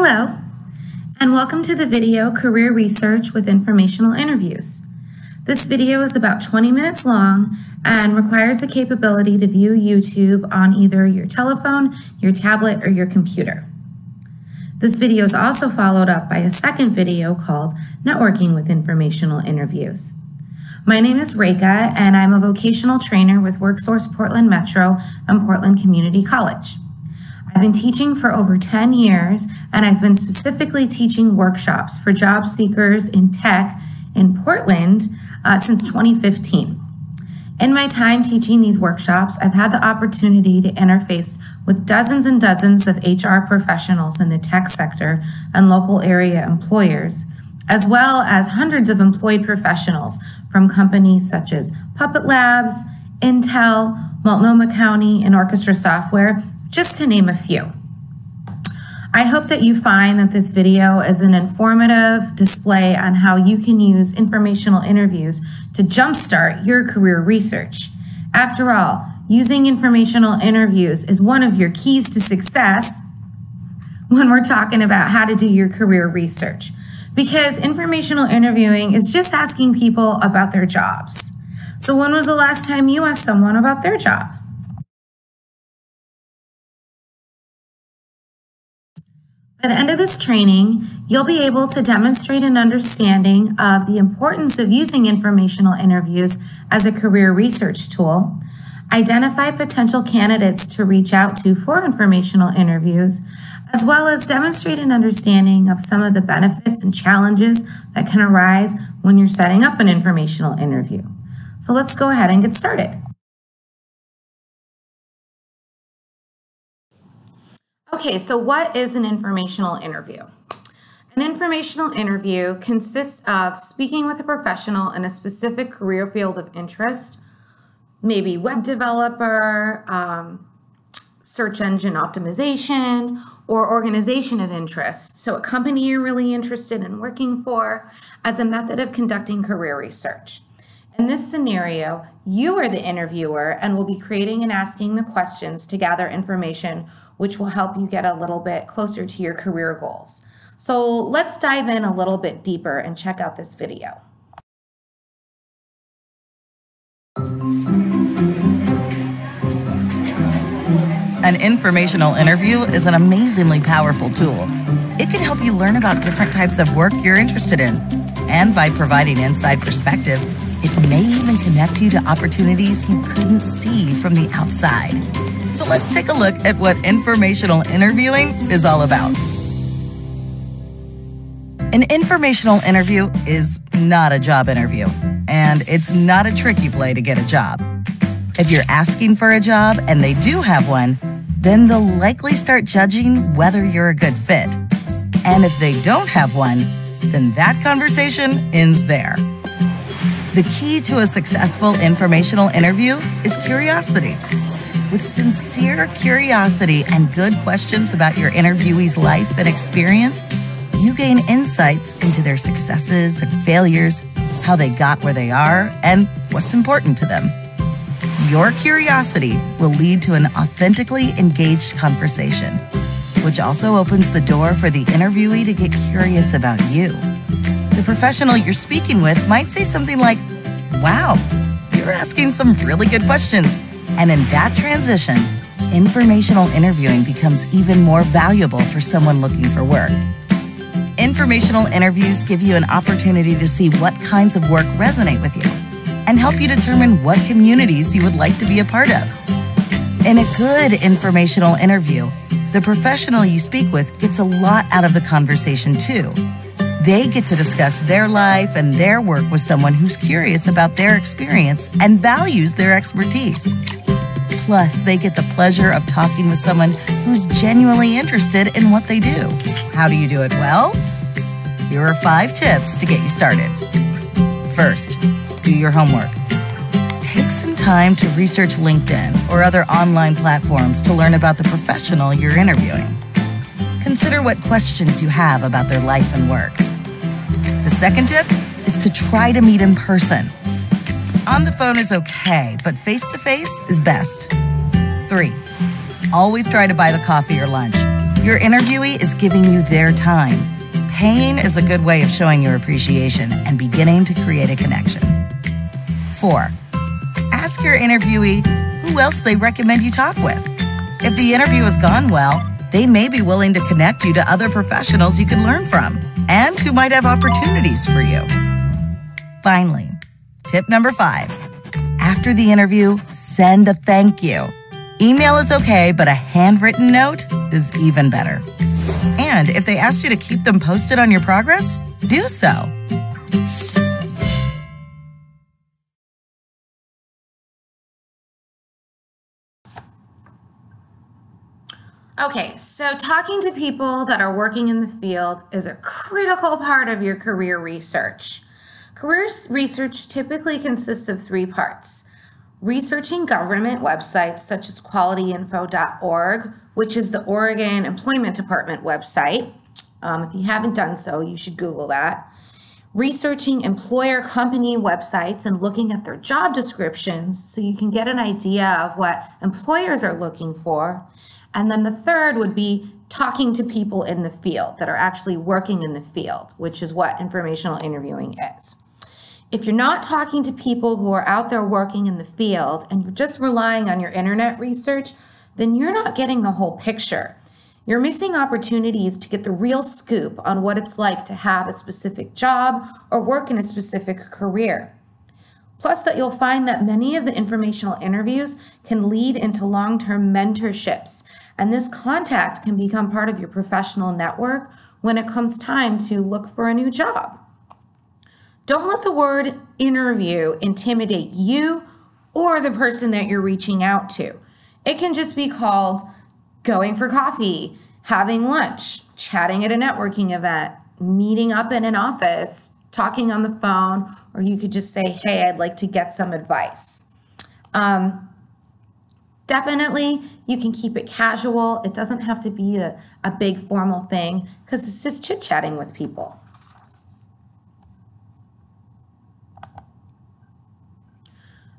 Hello, and welcome to the video Career Research with Informational Interviews. This video is about 20 minutes long and requires the capability to view YouTube on either your telephone, your tablet, or your computer. This video is also followed up by a second video called Networking with Informational Interviews. My name is Reka, and I'm a vocational trainer with WorkSource Portland Metro and Portland Community College. I've been teaching for over 10 years, and I've been specifically teaching workshops for job seekers in tech in Portland since 2015. In my time teaching these workshops, I've had the opportunity to interface with dozens and dozens of HR professionals in the tech sector and local area employers, as well as hundreds of employed professionals from companies such as Puppet Labs, Intel, Multnomah County, and Orchestra Software, just to name a few. I hope that you find that this video is an informative display on how you can use informational interviews to jumpstart your career research. After all, using informational interviews is one of your keys to success when we're talking about how to do your career research. Because informational interviewing is just asking people about their jobs. So when was the last time you asked someone about their job? By the end of this training, you'll be able to demonstrate an understanding of the importance of using informational interviews as a career research tool, identify potential candidates to reach out to for informational interviews, as well as demonstrate an understanding of some of the benefits and challenges that can arise when you're setting up an informational interview. So let's go ahead and get started. Okay, so what is an informational interview? An informational interview consists of speaking with a professional in a specific career field of interest, maybe web developer, search engine optimization, or organization of interest. So a company you're really interested in working for as a method of conducting career research. In this scenario, you are the interviewer and will be creating and asking the questions to gather information which will help you get a little bit closer to your career goals. So let's dive in a little bit deeper and check out this video. An informational interview is an amazingly powerful tool. It can help you learn about different types of work you're interested in. And by providing inside perspective, it may even connect you to opportunities you couldn't see from the outside. So let's take a look at what informational interviewing is all about. An informational interview is not a job interview, and it's not a tricky play to get a job. If you're asking for a job and they do have one, then they'll likely start judging whether you're a good fit. And if they don't have one, then that conversation ends there. The key to a successful informational interview is curiosity. With sincere curiosity and good questions about your interviewee's life and experience, you gain insights into their successes and failures, how they got where they are, and what's important to them. Your curiosity will lead to an authentically engaged conversation, which also opens the door for the interviewee to get curious about you. The professional you're speaking with might say something like, "Wow, you're asking some really good questions." And in that transition, informational interviewing becomes even more valuable for someone looking for work. Informational interviews give you an opportunity to see what kinds of work resonate with you and help you determine what communities you would like to be a part of. In a good informational interview, the professional you speak with gets a lot out of the conversation too. They get to discuss their life and their work with someone who's curious about their experience and values their expertise. Plus, they get the pleasure of talking with someone who's genuinely interested in what they do. How do you do it well? Here are 5 tips to get you started. First, do your homework. Take some time to research LinkedIn or other online platforms to learn about the professional you're interviewing. Consider what questions you have about their life and work. The second tip is to try to meet in person. On the phone is okay, but face-to-face is best. 3, always try to buy the coffee or lunch. Your interviewee is giving you their time. Paying is a good way of showing your appreciation and beginning to create a connection. 4. Ask your interviewee who else they recommend you talk with. If the interview has gone well, they may be willing to connect you to other professionals you can learn from and who might have opportunities for you. Finally, tip number 5. After the interview, send a thank you. Email is okay, but a handwritten note is even better. And if they ask you to keep them posted on your progress, do so. Okay, so talking to people that are working in the field is a critical part of your career research. Career research typically consists of 3 parts. Researching government websites such as qualityinfo.org, which is the Oregon Employment Department website. If you haven't done so, you should Google that. Researching employer company websites and looking at their job descriptions so you can get an idea of what employers are looking for. And then the third would be talking to people in the field that are actually working in the field, which is what informational interviewing is. If you're not talking to people who are out there working in the field and you're just relying on your internet research, then you're not getting the whole picture. You're missing opportunities to get the real scoop on what it's like to have a specific job or work in a specific career. Plus that you'll find that many of the informational interviews can lead into long-term mentorships, and this contact can become part of your professional network when it comes time to look for a new job. Don't let the word interview intimidate you or the person that you're reaching out to. It can just be called going for coffee, having lunch, chatting at a networking event, meeting up in an office, talking on the phone, or you could just say, hey, I'd like to get some advice. Definitely, you can keep it casual. It doesn't have to be a big formal thing because it's just chit-chatting with people.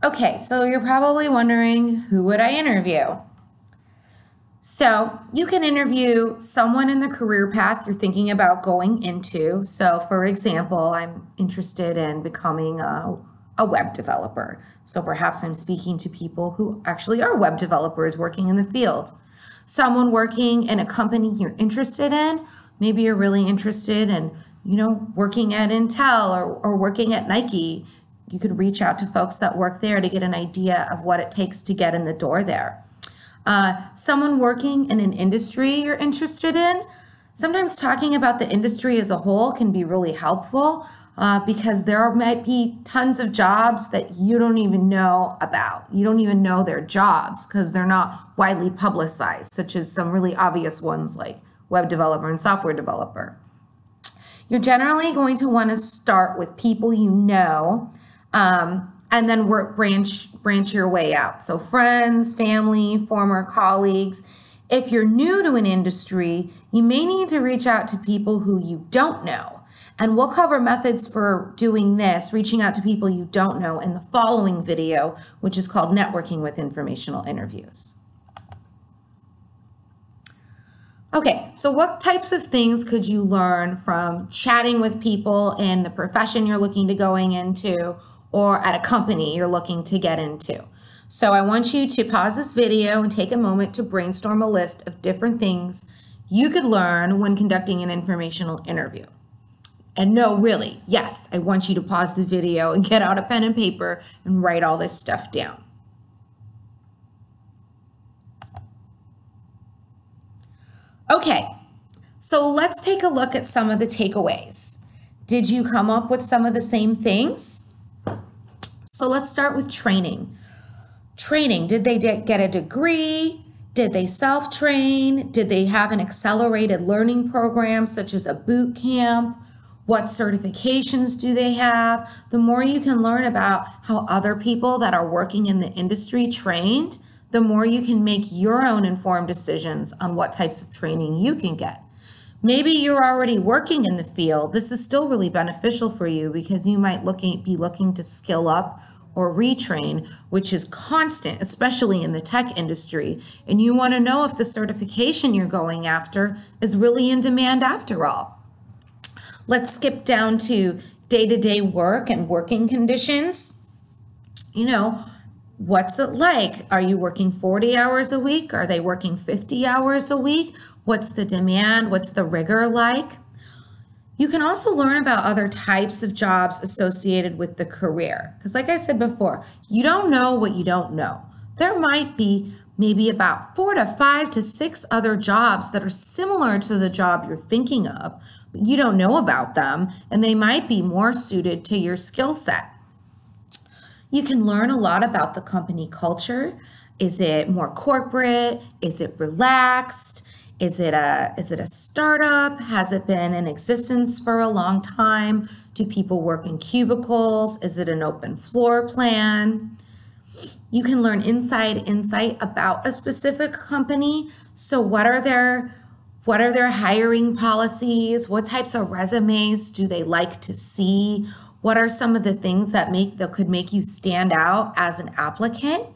Okay, so you're probably wondering, who would I interview? So you can interview someone in the career path you're thinking about going into. So for example, I'm interested in becoming a web developer. So perhaps I'm speaking to people who actually are web developers working in the field. Someone working in a company you're interested in. Maybe you're really interested in, working at Intel or working at Nike. You could reach out to folks that work there to get an idea of what it takes to get in the door there. Someone working in an industry you're interested in. Sometimes talking about the industry as a whole can be really helpful because there might be tons of jobs that you don't even know about. You don't even know they're jobs because they're not widely publicized, such as some really obvious ones like web developer and software developer. You're generally going to want to start with people you know, and then branch your way out. So friends, family, former colleagues. If you're new to an industry, you may need to reach out to people who you don't know. And we'll cover methods for doing this, reaching out to people you don't know, in the following video, which is called Networking with Informational Interviews. Okay, so what types of things could you learn from chatting with people in the profession you're looking to going into or at a company you're looking to get into? So I want you to pause this video and take a moment to brainstorm a list of different things you could learn when conducting an informational interview. And no, really, yes, I want you to pause the video and get out a pen and paper and write all this stuff down. Okay, so let's take a look at some of the takeaways. Did you come up with some of the same things? So let's start with training. Training, did they get a degree? Did they self-train? Did they have an accelerated learning program such as a boot camp? What certifications do they have? The more you can learn about how other people that are working in the industry trained, the more you can make your own informed decisions on what types of training you can get. Maybe you're already working in the field. This is still really beneficial for you because you might be looking to skill up or retrain, which is constant, especially in the tech industry. And you want to know if the certification you're going after is really in demand after all. Let's skip down to day-to-day work and working conditions. What's it like? Are you working 40 hours a week? Are they working 50 hours a week? What's the demand? What's the rigor like? You can also learn about other types of jobs associated with the career. Because like I said before, you don't know what you don't know. There might be maybe about 4 to 5 to 6 other jobs that are similar to the job you're thinking of, but you don't know about them, and they might be more suited to your skill set. You can learn a lot about the company culture. Is it more corporate? Is it relaxed? Is it a startup? Has it been in existence for a long time? Do people work in cubicles? Is it an open floor plan? You can learn insight about a specific company. So what are their hiring policies? What types of resumes do they like to see? What are some of the things that could make you stand out as an applicant?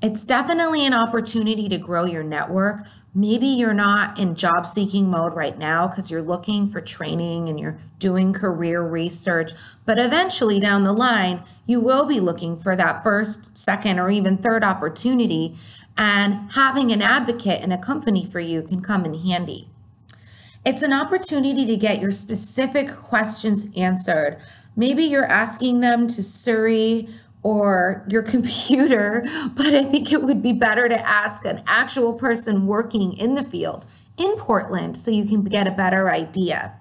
It's definitely an opportunity to grow your network. Maybe you're not in job seeking mode right now because you're looking for training and you're doing career research, but eventually down the line, you will be looking for that first, second, or even third opportunity, and having an advocate in a company for you can come in handy. It's an opportunity to get your specific questions answered. Maybe you're asking them to Siri or your computer, but I think it would be better to ask an actual person working in the field in Portland so you can get a better idea.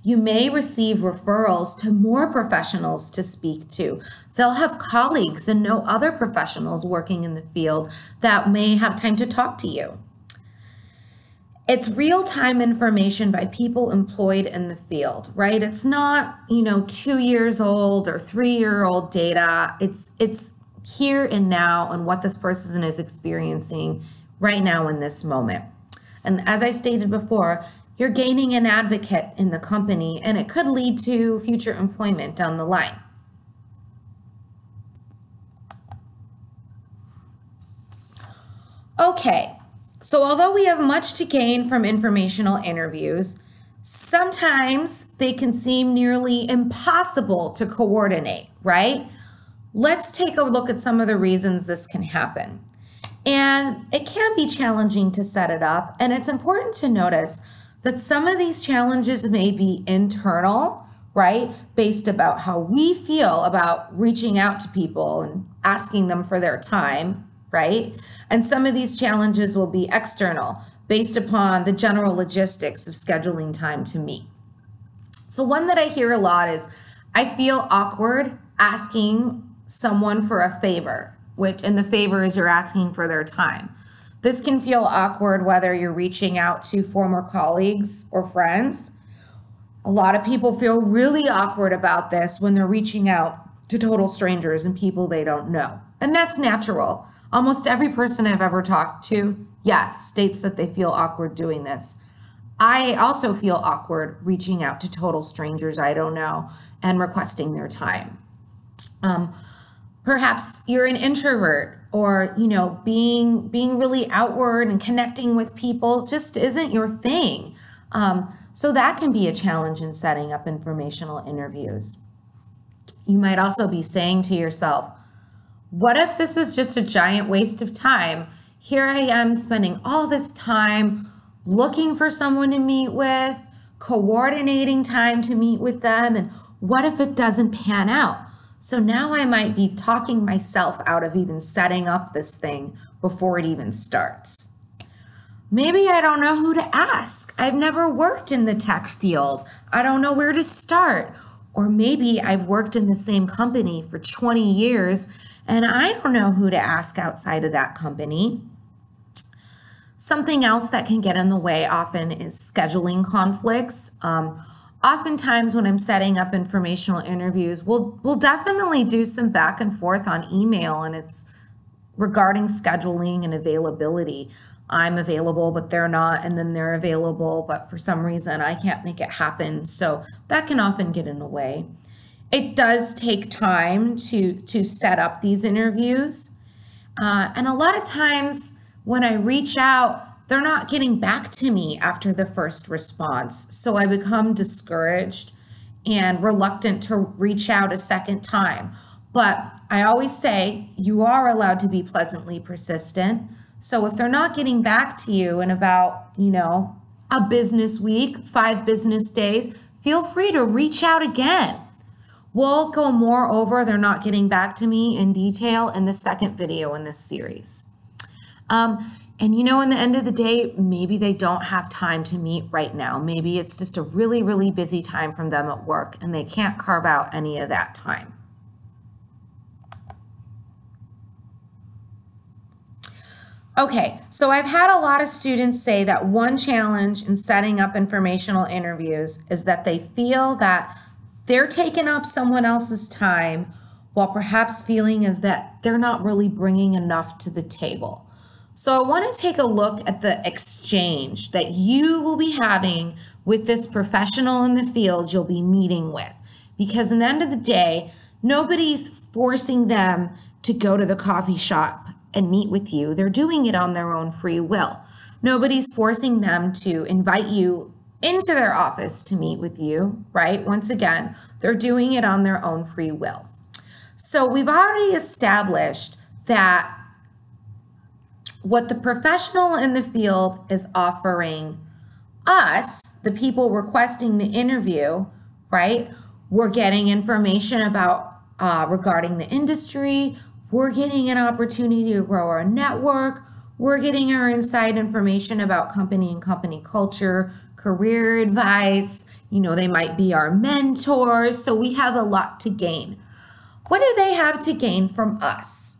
You may receive referrals to more professionals to speak to. They'll have colleagues and know other professionals working in the field that may have time to talk to you. It's real-time information by people employed in the field, right? It's not, 2 years old or 3-year-old data. It's here and now and what this person is experiencing right now in this moment. And as I stated before, you're gaining an advocate in the company, and it could lead to future employment down the line. Okay. So although we have much to gain from informational interviews, sometimes they can seem nearly impossible to coordinate, right? Let's take a look at some of the reasons this can happen. And it can be challenging to set it up, and it's important to notice that some of these challenges may be internal, right? Based about how we feel about reaching out to people and asking them for their time, right? And some of these challenges will be external, based upon the general logistics of scheduling time to meet. So one that I hear a lot is, I feel awkward asking someone for a favor, and the favor is you're asking for their time. This can feel awkward whether you're reaching out to former colleagues or friends. A lot of people feel really awkward about this when they're reaching out to total strangers and people they don't know. And that's natural. Almost every person I've ever talked to, yes, states that they feel awkward doing this. I also feel awkward reaching out to total strangers I don't know and requesting their time. Perhaps you're an introvert, or being really outward and connecting with people just isn't your thing. So that can be a challenge in setting up informational interviews. You might also be saying to yourself, what if this is just a giant waste of time? Here I am spending all this time looking for someone to meet with, coordinating time to meet with them, and what if it doesn't pan out? So now I might be talking myself out of even setting up this thing before it even starts. Maybe I don't know who to ask. I've never worked in the tech field. I don't know where to start. Or maybe I've worked in the same company for 20 years and I don't know who to ask outside of that company. Something else that can get in the way often is scheduling conflicts. Oftentimes when I'm setting up informational interviews, we'll definitely do some back and forth on email, and it's regarding scheduling and availability. I'm available, but they're not, and then they're available, but for some reason I can't make it happen. So that can often get in the way. It does take time to set up these interviews. And a lot of times when I reach out, they're not getting back to me after the first response. So I become discouraged and reluctant to reach out a second time. But I always say you are allowed to be pleasantly persistent. So if they're not getting back to you in about, a business week, 5 business days, feel free to reach out again. We'll go more over they're not getting back to me in detail in the second video in this series. And in the end of the day, maybe they don't have time to meet right now. Maybe it's just a really, really busy time from them at work and they can't carve out any of that time. Okay, so I've had a lot of students say that one challenge in setting up informational interviews is that they feel that they're taking up someone else's time while perhaps feeling as that they're not really bringing enough to the table. So I want to take a look at the exchange that you will be having with this professional in the field you'll be meeting with. Because in the end of the day, nobody's forcing them to go to the coffee shop and meet with you. They're doing it on their own free will. Nobody's forcing them to invite you into their office to meet with you, right? Once again, they're doing it on their own free will. So we've already established that what the professional in the field is offering us, the people requesting the interview, right? We're getting information about regarding the industry. We're getting an opportunity to grow our network. We're getting our inside information about company and company culture, career advice. They might be our mentors. So we have a lot to gain. What do they have to gain from us?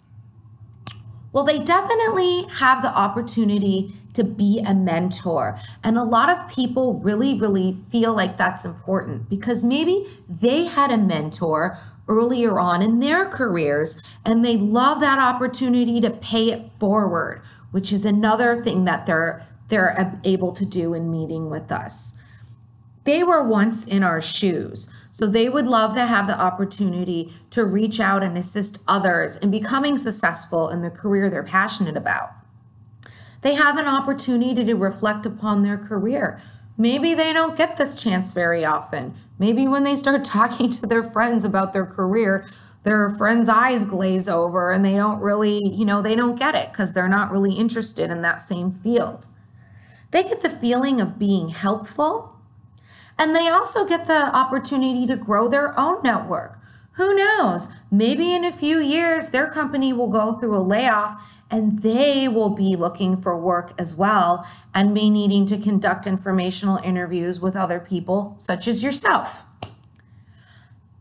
Well, they definitely have the opportunity to be a mentor. And a lot of people really, really feel like that's important because maybe they had a mentor earlier on in their careers and they love that opportunity to pay it forward, which is another thing that they're able to do in meeting with us. They were once in our shoes, so they would love to have the opportunity to reach out and assist others in becoming successful in the career they're passionate about. They have an opportunity to reflect upon their career. Maybe they don't get this chance very often. Maybe when they start talking to their friends about their career, their friends' eyes glaze over and they don't really, they don't get it because they're not really interested in that same field. They get the feeling of being helpful. And they also get the opportunity to grow their own network. Who knows? Maybe in a few years, their company will go through a layoff and they will be looking for work as well and be needing to conduct informational interviews with other people, such as yourself.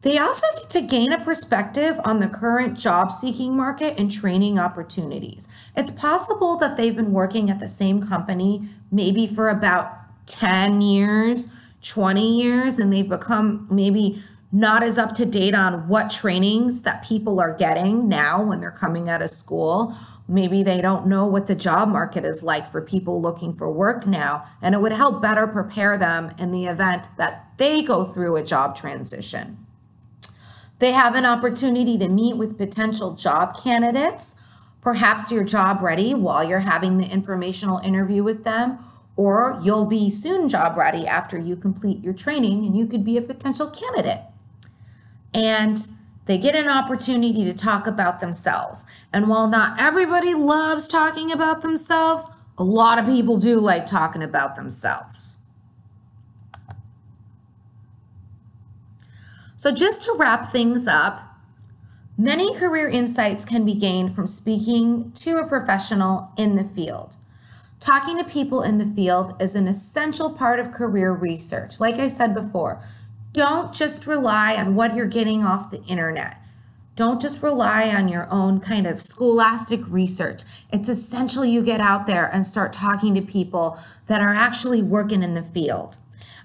They also get to gain a perspective on the current job-seeking market and training opportunities. It's possible that they've been working at the same company maybe for about 10 years, 20 years, and they've become maybe not as up to date on what trainings that people are getting now when they're coming out of school. Maybe they don't know what the job market is like for people looking for work now, and it would help better prepare them in the event that they go through a job transition. They have an opportunity to meet with potential job candidates. Perhaps you're job ready while you're having the informational interview with them, or you'll be soon job ready after you complete your training and you could be a potential candidate. And they get an opportunity to talk about themselves. And while not everybody loves talking about themselves, a lot of people do like talking about themselves. So just to wrap things up, many career insights can be gained from speaking to a professional in the field. Talking to people in the field is an essential part of career research. Like I said before, don't just rely on what you're getting off the internet. Don't just rely on your own kind of scholastic research. It's essential you get out there and start talking to people that are actually working in the field.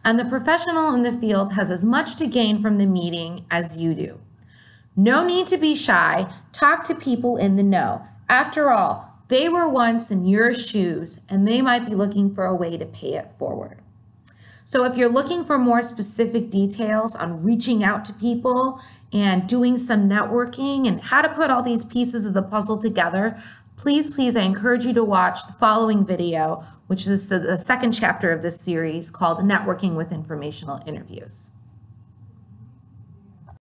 And the professional in the field has as much to gain from the meeting as you do. No need to be shy. Talk to people in the know. After all, they were once in your shoes and they might be looking for a way to pay it forward. So if you're looking for more specific details on reaching out to people and doing some networking and how to put all these pieces of the puzzle together, please, I encourage you to watch the following video, which is the second chapter of this series called Networking with Informational Interviews.